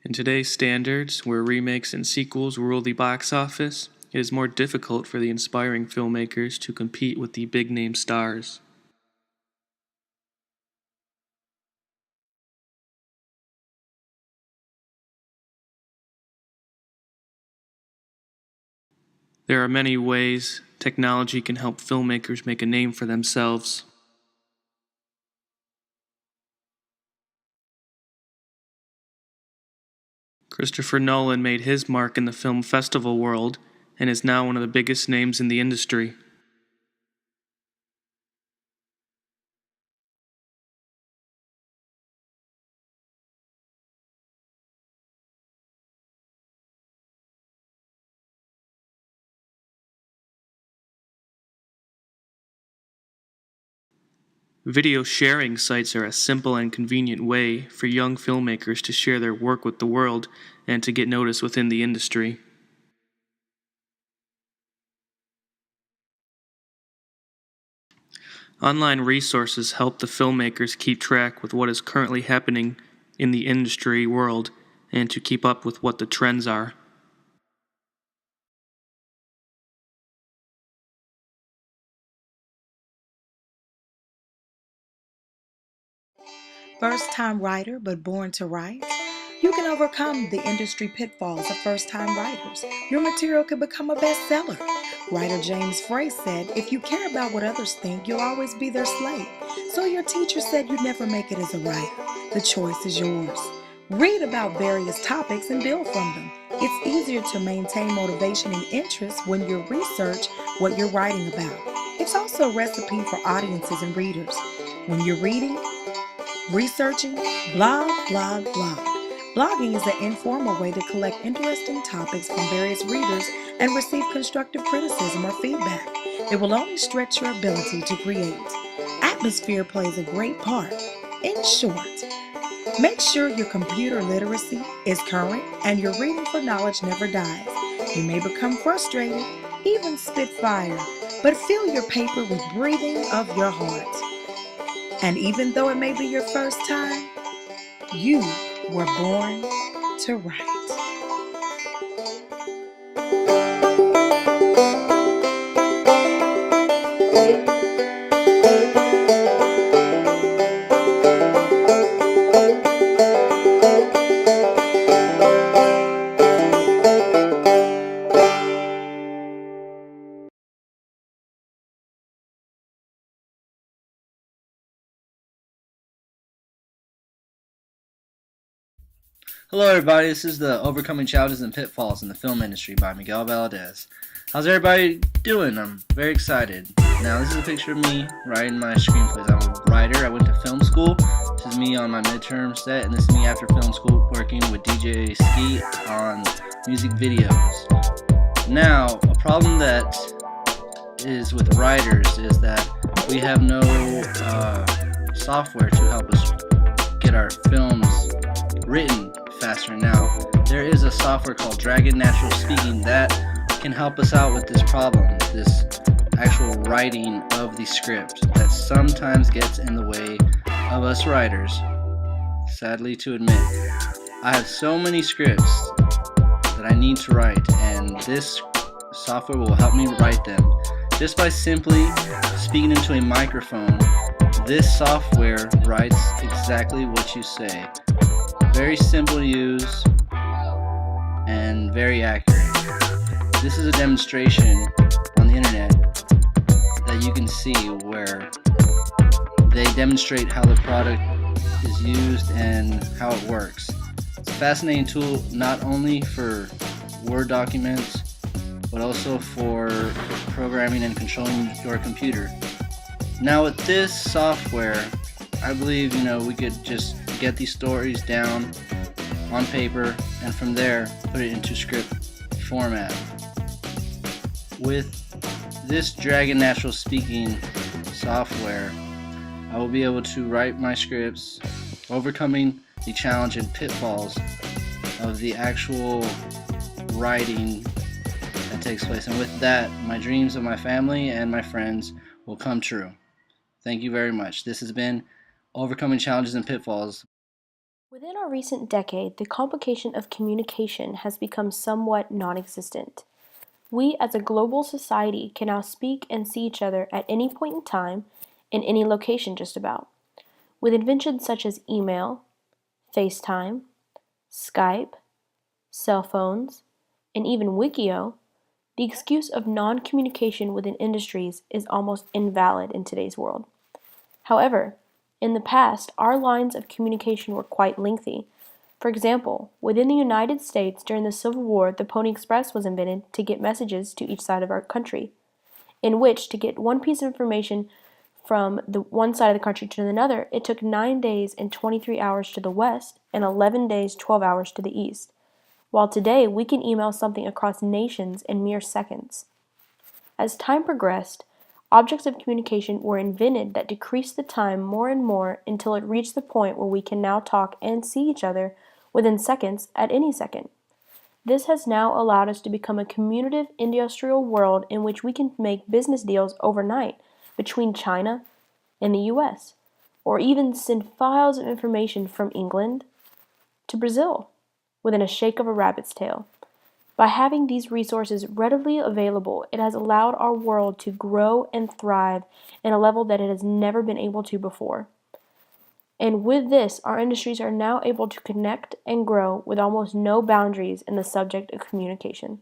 In today's standards, where remakes and sequels rule the box office, it is more difficult for the inspiring filmmakers to compete with the big-name stars. There are many ways technology can help filmmakers make a name for themselves. Christopher Nolan made his mark in the film festival world and is now one of the biggest names in the industry. Video sharing sites are a simple and convenient way for young filmmakers to share their work with the world and to get noticed within the industry. Online resources help the filmmakers keep track with what is currently happening in the industry world and to keep up with what the trends are. First-time writer but born to write? You can overcome the industry pitfalls of first-time writers. Your material could become a bestseller. Writer James Frey said, "If you care about what others think, you'll always be their slave." So your teacher said you'd never make it as a writer. The choice is yours. Read about various topics and build from them. It's easier to maintain motivation and interest when you research what you're writing about. It's also a recipe for audiences and readers. When you're reading, researching, blog. Blogging is an informal way to collect interesting topics from various readers and receive constructive criticism or feedback. It will only stretch your ability to create. Atmosphere plays a great part. In short, make sure your computer literacy is current and your reading for knowledge never dies. You may become frustrated, even spit fire, but fill your paper with breathing of your heart. And even though it may be your first time, you were born to write. Hello everybody, this is the Overcoming Challenges and Pitfalls in the Film Industry by Miguel Valadez. How's everybody doing? I'm very excited. Now this is a picture of me writing my screenplays. I'm a writer, I went to film school. This is me on my midterm set, and this is me after film school working with DJ Ski on music videos. Now, a problem that is with writers is that we have no software to help us get our films written faster. Now, there is a software called Dragon Natural Speaking that can help us out with this problem, this actual writing of the script that sometimes gets in the way of us writers, sadly to admit. I have so many scripts that I need to write, and this software will help me write them. Just by simply speaking into a microphone, this software writes exactly what you say. Very simple to use and very accurate. This is a demonstration on the internet that you can see where they demonstrate how the product is used and how it works. It's a fascinating tool not only for Word documents but also for programming and controlling your computer. Now with this software, I believe we could just get these stories down on paper and from there put it into script format. With this Dragon Natural Speaking software, I will be able to write my scripts, overcoming the challenge and pitfalls of the actual writing that takes place. And with that, my dreams of my family and my friends will come true. Thank you very much. This has been Overcoming Challenges and Pitfalls. Within our recent decade, the complication of communication has become somewhat non-existent. We as a global society can now speak and see each other at any point in time, in any location just about. With inventions such as email, FaceTime, Skype, cell phones, and even Wikio, the excuse of non-communication within industries is almost invalid in today's world. However, in the past, our lines of communication were quite lengthy. For example, within the United States during the Civil War, the Pony Express was invented to get messages to each side of our country, in which to get one piece of information from the one side of the country to another, it took 9 days and 23 hours to the west and 11 days, 12 hours to the east. While today, we can email something across nations in mere seconds. As time progressed, objects of communication were invented that decreased the time more and more until it reached the point where we can now talk and see each other within seconds at any second. This has now allowed us to become a communicative industrial world in which we can make business deals overnight between China and the US, or even send files of information from England to Brazil within a shake of a rabbit's tail. By having these resources readily available, it has allowed our world to grow and thrive in a level that it has never been able to before. And with this, our industries are now able to connect and grow with almost no boundaries in the subject of communication.